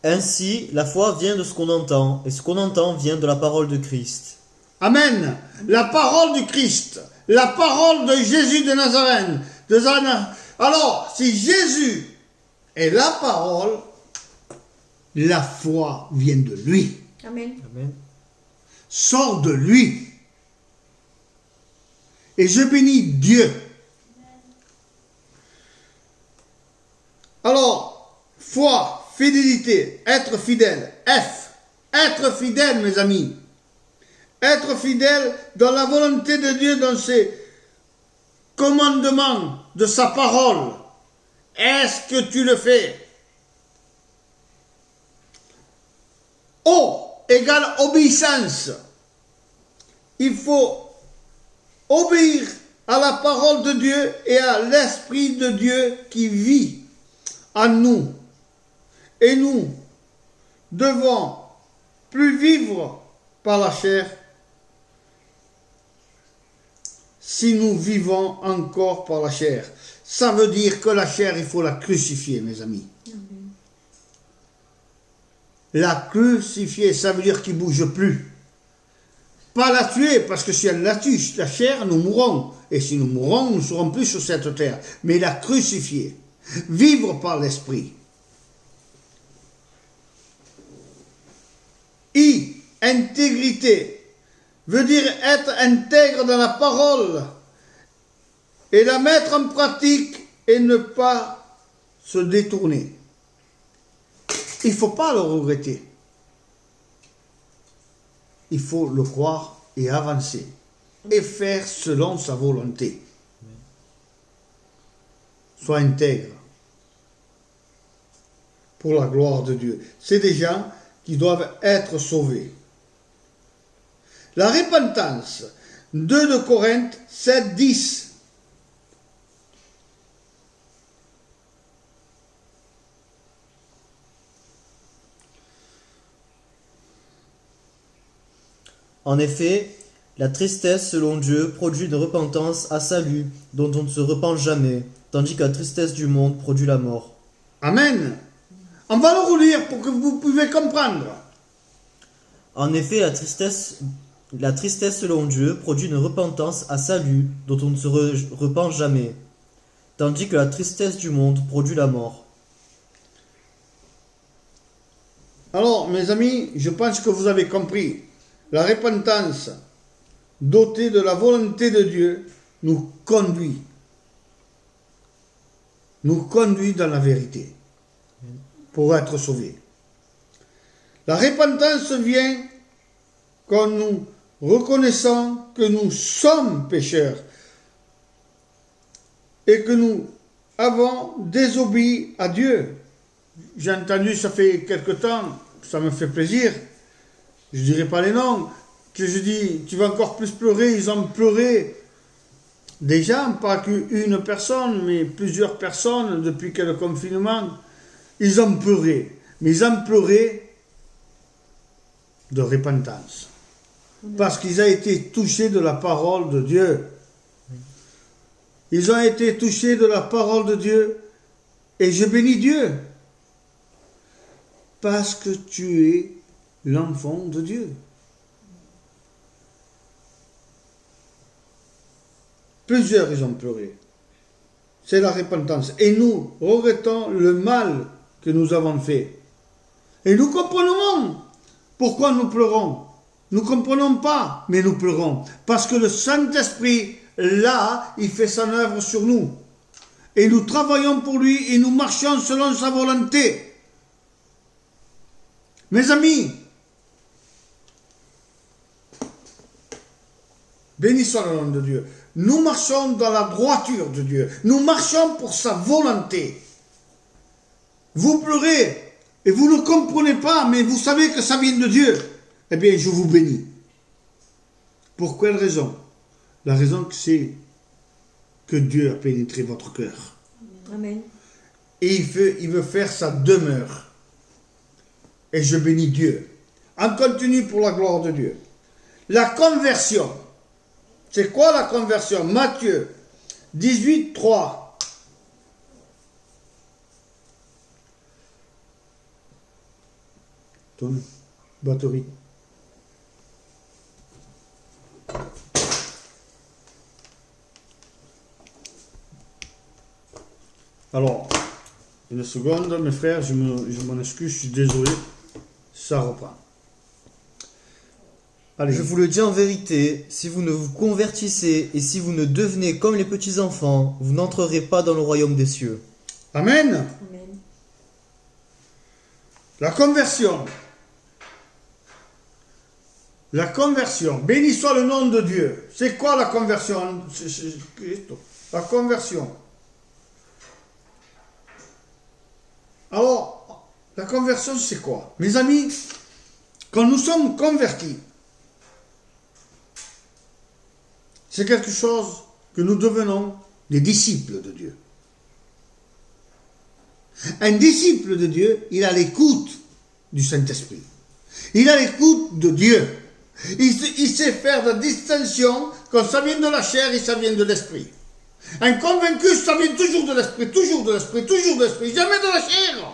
S2: Ainsi, la foi vient de ce qu'on entend, et ce qu'on entend vient de la parole de Christ.
S1: Amen. La parole du Christ, la parole de Jésus de Nazareth. Alors, si Jésus est la parole, la foi vient de lui,
S3: Amen.
S2: Amen.
S1: sort de lui. Et je bénis Dieu. Alors, foi, fidélité, être fidèle. F, être fidèle, mes amis. Être fidèle dans la volonté de Dieu, dans ses commandements, de sa parole. Est-ce que tu le fais? O égale obéissance. Il faut obéir à la parole de Dieu et à l'Esprit de Dieu qui vit en nous. Et nous devons plus vivre par la chair si nous vivons encore par la chair. Ça veut dire que la chair, il faut la crucifier, mes amis.
S3: Amen.
S1: La crucifier, ça veut dire qu'il ne bouge plus. Pas la tuer, parce que si elle la tue, la chair, nous mourrons. Et si nous mourrons, nous ne serons plus sur cette terre. Mais la crucifier. Vivre par l'esprit. I, intégrité, veut dire être intègre dans la parole et la mettre en pratique et ne pas se détourner. Il ne faut pas le regretter. Il faut le croire et avancer et faire selon sa volonté. Sois intègre. pour la gloire de Dieu. C'est des gens qui doivent être sauvés. La repentance, 2 de Corinthe 7, 10.
S2: En effet, la tristesse selon Dieu produit une repentance à salut, dont on ne se repent jamais, tandis que la tristesse du monde produit la mort.
S1: Amen. On va le relire pour que vous puissiez comprendre.
S2: En effet, la tristesse selon Dieu produit une repentance à salut, dont on ne se repent jamais, tandis que la tristesse du monde produit la mort.
S1: Alors, mes amis, je pense que vous avez compris. La repentance dotée de la volonté de Dieu nous conduit dans la vérité pour être sauvés. La repentance vient quand nous reconnaissons que nous sommes pécheurs et que nous avons désobéi à Dieu. J'ai entendu, ça fait quelque temps, ça me fait plaisir, je ne dirai pas les noms, que je dis, tu vas encore plus pleurer, ils ont pleuré. Des gens, pas qu'une personne, mais plusieurs personnes depuis que le confinement, ils ont pleuré. Mais ils ont pleuré de repentance. Parce qu'ils ont été touchés de la parole de Dieu. Ils ont été touchés de la parole de Dieu. Et je bénis Dieu. Parce que tu es l'enfant de Dieu. Plusieurs, ils ont pleuré. C'est la repentance. Et nous regrettons le mal que nous avons fait. Et nous comprenons pourquoi nous pleurons. Nous ne comprenons pas, mais nous pleurons. Parce que le Saint-Esprit, là, il fait son œuvre sur nous. Et nous travaillons pour lui et nous marchons selon sa volonté. Mes amis, bénissons le nom de Dieu. Nous marchons dans la droiture de Dieu. Nous marchons pour sa volonté. Vous pleurez et vous ne comprenez pas, mais vous savez que ça vient de Dieu. Eh bien, je vous bénis. Pour quelle raison? La raison c'est que Dieu a pénétré votre cœur.
S3: Amen.
S1: Et il veut faire sa demeure. Et je bénis Dieu. On continue pour la gloire de Dieu. La conversion. C'est quoi la conversion? Matthieu 18, 3. Ton batterie. Alors, une seconde, mes frères, je m'en excuse, je suis désolé. Ça reprend. Allez.
S2: Je vous le dis en vérité, si vous ne vous convertissez et si vous ne devenez comme les petits-enfants, vous n'entrerez pas dans le royaume des cieux.
S1: Amen.
S3: Amen.
S1: La conversion. La conversion. Béni soit le nom de Dieu. C'est quoi la conversion? La conversion. Alors, la conversion, c'est quoi? Mes amis, quand nous sommes convertis, c'est quelque chose que nous devenons des disciples de Dieu. Un disciple de Dieu, il a l'écoute du Saint-Esprit. Il a l'écoute de Dieu. Il sait faire la distinction quand ça vient de la chair et ça vient de l'esprit. Un convaincu, ça vient toujours de l'esprit, toujours de l'esprit, toujours de l'esprit, jamais de la chair.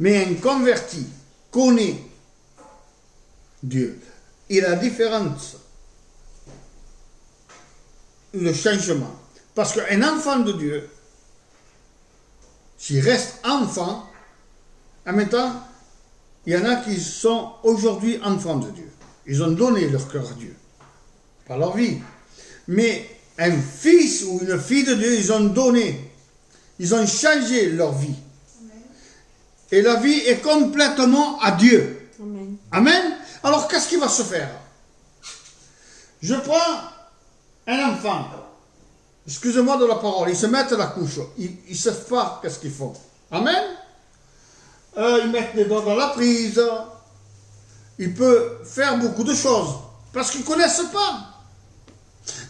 S1: Mais un converti connaît Dieu. Il a la différence, le changement. Parce qu'un enfant de Dieu, s'il reste enfant, en même temps, il y en a qui sont aujourd'hui enfants de Dieu. Ils ont donné leur cœur à Dieu, par leur vie. Mais un fils ou une fille de Dieu, ils ont donné, ils ont changé leur vie. Et la vie est complètement à Dieu.
S3: Amen.
S1: Amen. Alors, qu'est-ce qui va se faire? Je prends un enfant. excusez-moi de la parole, ils se mettent à la couche. Ils ne savent pas qu'est-ce qu'ils font. Amen. Ils mettent les doigts dans la prise. Ils peuvent faire beaucoup de choses. Parce qu'ils ne connaissent pas.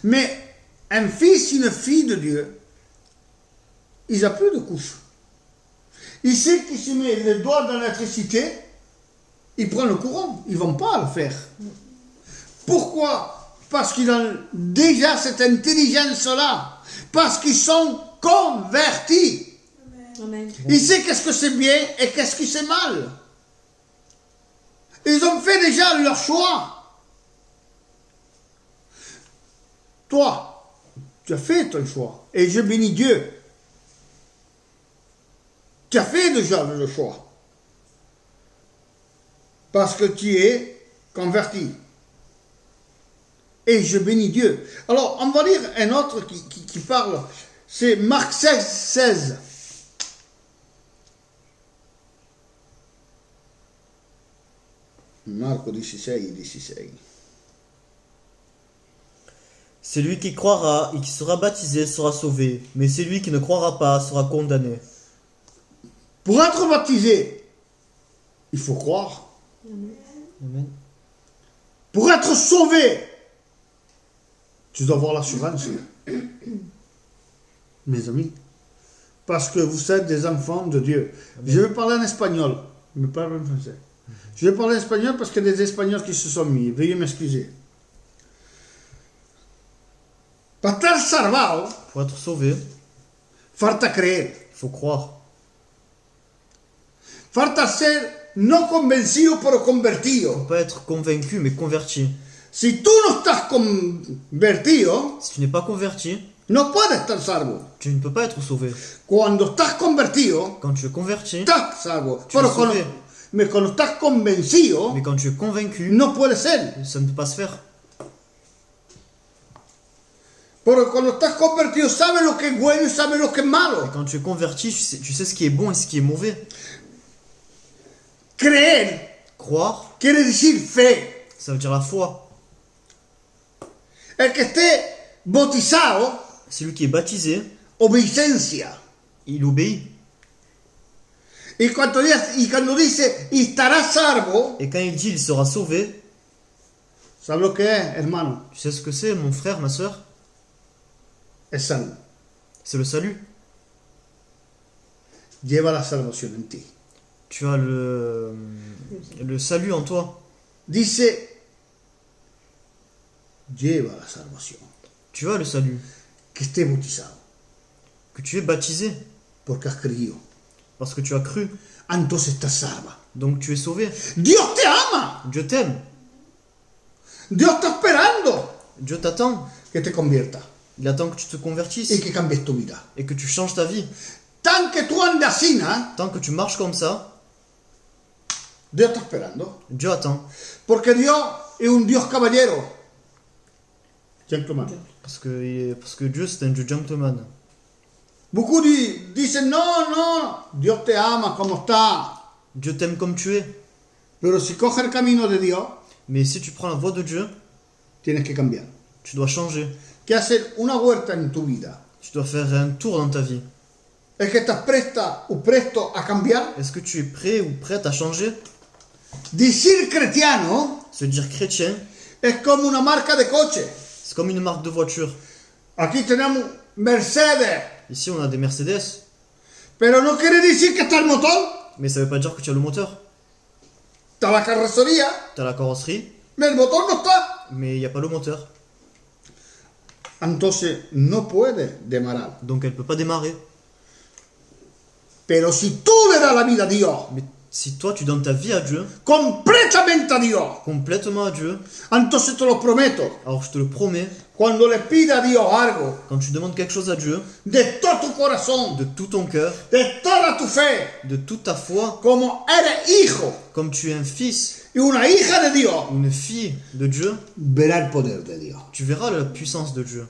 S1: Mais un fils, une fille de Dieu, ils n'ont plus de couche. Il sait qu'il se met les doigts dans l'électricité, il prend le courant. Ils ne vont pas le faire. Pourquoi? Parce qu'ils ont déjà cette intelligence-là. Parce qu'ils sont convertis.
S3: Amen.
S1: Ils savent qu'est-ce que c'est bien et qu'est-ce que c'est mal. Ils ont fait déjà leur choix. Toi, tu as fait ton choix. Et je bénis Dieu. Tu as fait déjà le choix. Parce que tu es converti. Et je bénis Dieu. Alors, on va lire un autre qui parle. C'est Marc 16, 16. Marco 16, 16.
S2: Celui qui croira et qui sera baptisé sera sauvé, mais celui qui ne croira pas sera condamné.
S1: Pour être baptisé, il faut croire.
S2: Amen.
S1: Pour être sauvé, tu dois avoir l'assurance. Mes amis. Parce que vous êtes des enfants de Dieu. Amen. Je vais parler en espagnol, mais pas en français. Je vais parler en espagnol parce qu'il y a des Espagnols qui se sont mis. Veuillez m'excuser. Para estar salvado,
S2: Pour être sauvé,
S1: falta creer.
S2: il faut croire.
S1: Falta ser no convencido, pero
S2: Il ne
S1: convertido.
S2: faut pas être convaincu, mais converti.
S1: Si tú no estás convertido,
S2: Si tu n'es pas converti,
S1: no puedes estar salvo.
S2: tu ne peux pas être sauvé.
S1: Cuando estás convertido,
S2: Quand tu es converti,
S1: estás salvo.
S2: Tu
S1: Pero
S2: es sauvé.
S1: cuando estás convencido,
S2: mais quand tu es convaincu,
S1: no puede ser.
S2: ça ne peut pas se faire.
S1: Pero cuando estás convertido, sabes lo que es bueno y sabes lo que es
S2: Et
S1: malo.
S2: quand tu es converti, tu sais ce qui est bon et ce qui est mauvais.
S1: Creer
S2: Croire,
S1: quiere decir fe.
S2: ça veut dire la foi.
S1: El que esté bautizado,
S2: Celui qui est baptisé,
S1: obediencia.
S2: il obéit.
S1: Y cuando dice, y estará salvo,
S2: Et quand il dit il sera sauvé,
S1: ¿sabes lo que es, hermano?
S2: tu sais ce que c'est, mon frère, ma soeur?
S1: Es salvo.
S2: C'est le salut.
S1: Lleva la salvación en ti.
S2: Tu as le salut en toi.
S1: Dice, lleva la salvación.
S2: Tu as le salut.
S1: Que esté bautizado.
S2: Que tu es baptisé
S1: Porque has creído.
S2: parce que tu as cru.
S1: Entonces estás salva.
S2: Donc tu es sauvé.
S1: Dios te ama.
S2: Dieu t'aime.
S1: Dios está esperando
S2: Dieu t'attend.
S1: que te conviertas
S2: Il attend que tu te convertisses
S1: y que cambies tu vida.
S2: et que tu changes ta vie.
S1: Tan que tú andas así, ¿no?
S2: Tant que tu marches comme ça,
S1: Dios está esperando.
S2: Dieu attend.
S1: Porque Dios es un Dios caballero. Gentleman.
S2: Parce que Dieu, c'est un Dieu gentleman.
S1: Beaucoup dicen, no, Dios te ama como está.
S2: Dieu t'aime comme tu es.
S1: Pero si coges el camino de Dios,
S2: Mais si tu prends la voie de Dieu,
S1: tienes que cambiar.
S2: tu dois changer.
S1: Que hacer una vuelta en tu vida.
S2: Tu dois faire un tour dans ta vie.
S1: Es que estás presto a cambiar.
S2: Est-ce que tu es prêt ou prête à changer?
S1: Decir cristiano
S2: Se dire chrétien,
S1: es como una marca de coche.
S2: c'est comme une marque de voiture.
S1: Aquí tenemos Mercedes.
S2: Ici, on a des Mercedes,
S1: Pero no quiere decir que está el motor.
S2: mais ça veut pas dire que tu as le moteur.
S1: Está la carrocería,
S2: Tu as la carrosserie,
S1: pero el motor no está.
S2: mais il n'y a pas le moteur.
S1: Entonces no puede demorar.
S2: Donc elle peut pas démarrer.
S1: Pero si tú le das la vida a Dios,
S2: Mais si toi, tu donnes ta vie à Dieu,
S1: completamente a Dios,
S2: complètement à Dieu,
S1: entonces te lo prometo,
S2: alors je te le promets,
S1: cuando le pida a Dios algo,
S2: quand tu demandes quelque chose à Dieu,
S1: de todo tu corazón,
S2: de tout ton cœur,
S1: de toda tu fe,
S2: de toute ta foi,
S1: como eres hijo
S2: comme tu es un fils
S1: y una hija de Dios,
S2: ou une fille de Dieu,
S1: verás el poder de Dios.
S2: tu verras la puissance de Dieu.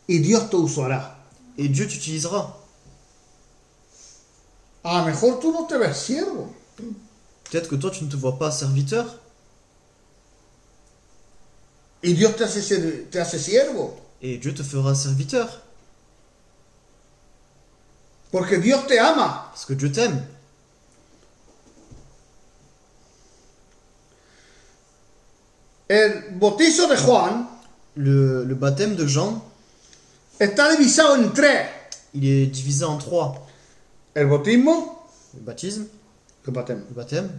S1: Y Dios te usará.
S2: Et Dieu t'utilisera.
S1: A lo mejor tú no te ves siervo,
S2: Peut-être que toi, tu ne te vois pas serviteur,
S1: y Dios te hace siervo.
S2: Et Dieu te fera serviteur.
S1: Porque Dios te ama.
S2: Parce que Dieu t'aime.
S1: El bautizo de Juan
S2: Le baptême de Jean,
S1: está divisado en tres.
S2: il est divisé en trois.
S1: El bautismo,
S2: Le baptisme,
S1: el baptême.
S2: le baptême,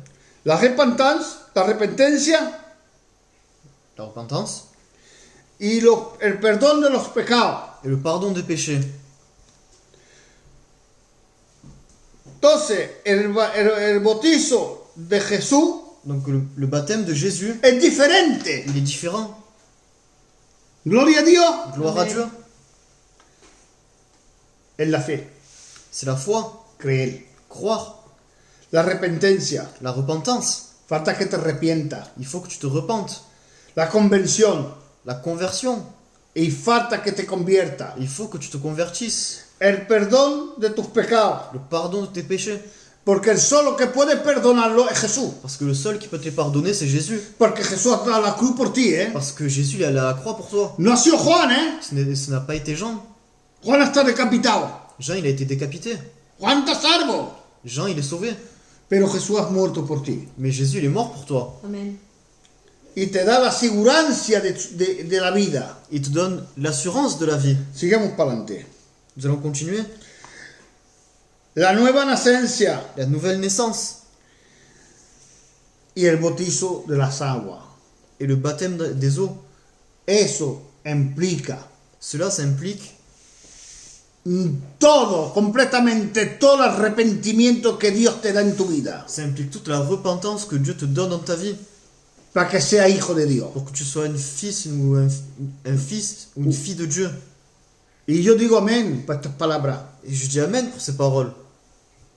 S1: La arrepentencia
S2: la repentance
S1: y el perdón de los pecados.
S2: et le pardon des péchés.
S1: Entonces, el bautizo de Jesús
S2: Donc le baptême de Jésus,
S1: es diferente.
S2: il est différent.
S1: Gloria a Dios.
S2: Gloire à
S3: Amen.
S2: Dieu.
S1: Es la fe,
S2: C'est la foi,
S1: creer.
S2: croire,
S1: La arrepentencia,
S2: la repentance.
S1: falta que te arrepientas.
S2: Il faut que tu te repentes.
S1: La convención,
S2: La conversion.
S1: y falta que te conviertas.
S2: Il faut que tu te convertisses.
S1: El perdón de tus pecados,
S2: Le pardon de tes péchés.
S1: porque el solo que puede perdonarlo es Jesús.
S2: Parce que le seul qui peut te les pardonner, c'est Jésus.
S1: Porque Jesús ha dado la cruz por ti, ¿eh?
S2: Parce que Jésus, il est allé à la croix pour toi.
S1: No ha sido Juan, ¿eh?
S2: Ce n'a pas été Jean.
S1: Juan está decapitado.
S2: Jean, il a été décapité.
S1: Juan está salvo.
S2: Jean, il est sauvé.
S1: Pero Jesús ha muerto por ti.
S2: Mais Jésus, il est mort pour toi.
S3: Amen.
S1: Y te da la asegurancia de la vida.
S2: Il te donne l'assurance de la vie.
S1: Sigamos para adelante.
S2: Nous allons continuer.
S1: La nueva nacencia
S2: La nouvelle naissance
S1: y el bautizo de las aguas.
S2: et le baptême des eaux.
S1: Eso implica
S2: Cela, ça implique
S1: todo, completamente todo el arrepentimiento que Dios te da en tu vida.
S2: Ça implique toute la repentance que Dieu te donne dans ta vie
S1: Para que sea hijo de Dios.
S2: pour que tu sois une fils ou un fils ou une fille de Dieu.
S1: Y yo digo amén para estas palabras.
S2: Et je dis Amen pour ces paroles.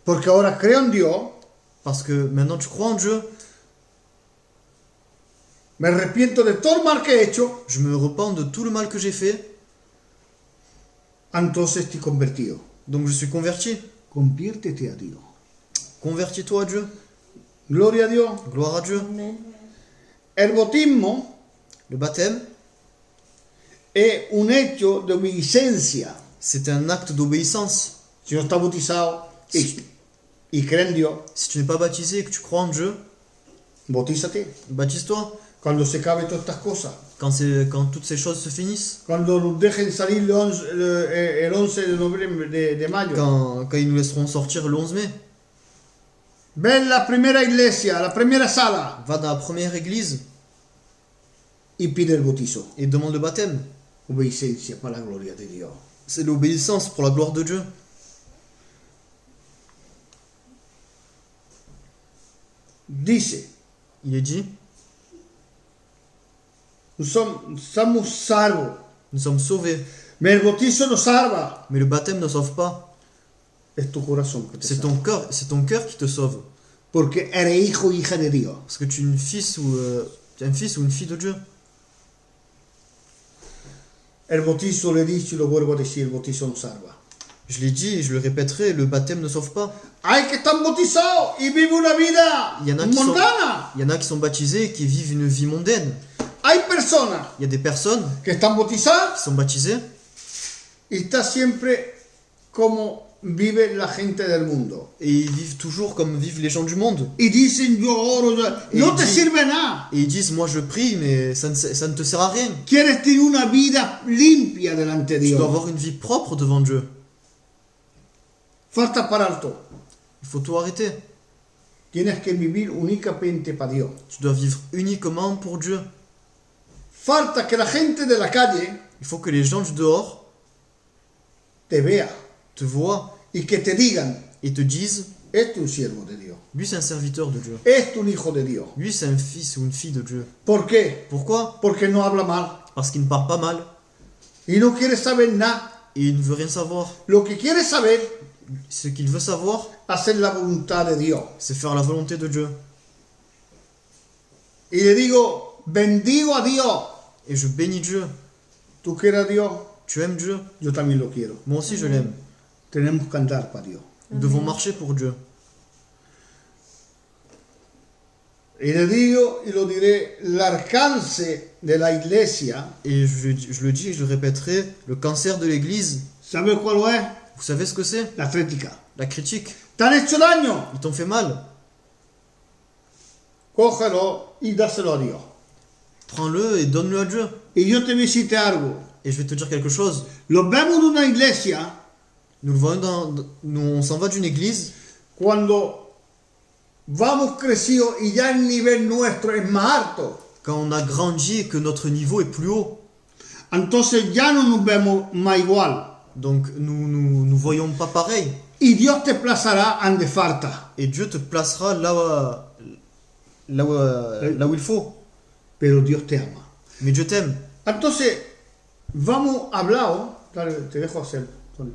S1: Porque ahora creo en Dios,
S2: Parce que maintenant tu crois en Dieu,
S1: me arrepiento de todo el mal que he hecho,
S2: je me repens de tout le mal que j'ai fait,
S1: entonces estoy convertido.
S2: donc je suis converti.
S1: Conviértete a Dios.
S2: Convertis-toi à Dieu.
S1: Gloria a Dios.
S2: Gloire à Dieu.
S3: Amen.
S1: El bautismo
S2: Le baptême,
S1: es un hecho de obediencia.
S2: c'est un acte d'obéissance.
S1: Si no estás bautizado y cree en Dios,
S2: Si tu n'es pas baptisé et que tu crois en Dieu,
S1: bautízate.
S2: baptise-toi.
S1: Cuando se acabe todas estas cosas.
S2: Quand toutes ces choses se finissent,
S1: Cuando nos dejen salir el 11 de noviembre de mayo.
S2: quand ils nous laisseront sortir le 11 mai,
S1: Ven la primera iglesia, la primera sala
S2: va dans la première église
S1: y pide el bautizo.
S2: et demande le baptême.
S1: Obediencia para la gloria de Dios.
S2: C'est l'obéissance pour la gloire de Dieu.
S1: Dice,
S2: Il est dit,
S1: somos salvos.
S2: nous sommes sauvés,
S1: Mais el bautizo no salva.
S2: mais le baptême ne sauve pas.
S1: Es tu corazón que te
S2: C'est
S1: salva.
S2: ton cœur qui te sauve.
S1: Porque eres hijo o hija de Dios.
S2: Parce que tu es un fils ou une fille de Dieu.
S1: El bautizo, le he dicho y lo vuelvo a decir, el bautizo no salva.
S2: Je l'ai dit et je le répéterai, le baptême ne sauve pas.
S1: Hay que estar bautizados y vive una vida
S2: Il y en a qui sont,
S1: mundana.
S2: il y en a qui sont baptisés et qui vivent une vie mondaine.
S1: Hay personas
S2: Il y a des personnes
S1: que están bautizadas
S2: qui sont baptisées
S1: y está siempre como vive la gente del mundo.
S2: et ils vivent toujours comme vivent les gens du monde.
S1: Y dicen yo oro, no te sirve nada.
S2: Et ils disent, moi je prie, mais ça ne te sert à rien.
S1: Quieres tener una vida limpia delante de
S2: Tu dois
S1: Dios.
S2: avoir une vie propre devant Dieu.
S1: Falta para alto.
S2: Il faut tout arrêter.
S1: Tienes que vivir únicamente para Dios.
S2: Tu dois vivre uniquement pour Dieu.
S1: Falta que la gente de la calle
S2: Il faut que les gens du dehors
S1: te vea
S2: te voient
S1: y que te digan,
S2: et te disent,
S1: este es un siervo de Dios,
S2: lui c'est un serviteur de Dieu.
S1: este es un hijo de Dios.
S2: Lui c'est un fils ou une fille de Dieu.
S1: ¿Por qué?
S2: Pourquoi?
S1: Porque no habla mal
S2: Parce qu'il ne parle pas mal
S1: y no quiere saber nada.
S2: et il ne veut rien savoir.
S1: Lo que quiere saber,
S2: Ce qu'il veut savoir,
S1: hacer la voluntad de Dios.
S2: c'est faire la volonté de Dieu.
S1: Y le digo, bendigo a Dios.
S2: Et je bénis Dieu.
S1: ¿Tú quieres a Dios?
S2: Tu aimes Dieu?
S1: Yo también lo quiero.
S2: Moi aussi je l'aime.
S1: Tenemos que andar para Dios.
S2: Nous devons marcher pour Dieu.
S1: Y le digo y lo diré, el alcance de la iglesia,
S2: Et je le dis et je le répéterai, le cancer de l'Église,
S1: ¿sabe cuál es?
S2: vous savez ce que c'est?
S1: La crítica.
S2: La critique.
S1: ¿Te han hecho daño?
S2: Ils t'ont fait mal.
S1: Cógelo y dáselo a Dios.
S2: Prends-le et donne-le à Dieu.
S1: Y yo te voy a decirte algo.
S2: Et je vais te dire quelque chose.
S1: Los vemos de una iglesia
S2: Nous le voyons on s'en va d'une église.
S1: cuando vamos crecidos y ya el nivel nuestro es más alto.
S2: Quand on a grandi et que notre niveau est plus haut.
S1: Entonces ya no nos vemos más igual.
S2: Donc nous voyons pas pareil.
S1: Y Dios te plazará donde falta.
S2: Et Dieu te placera là où il faut.
S1: Pero Dios te ama.
S2: Mais Dieu t'aime.
S1: Entonces, vamos a hablar. Dale, te dejo hacer, Tony.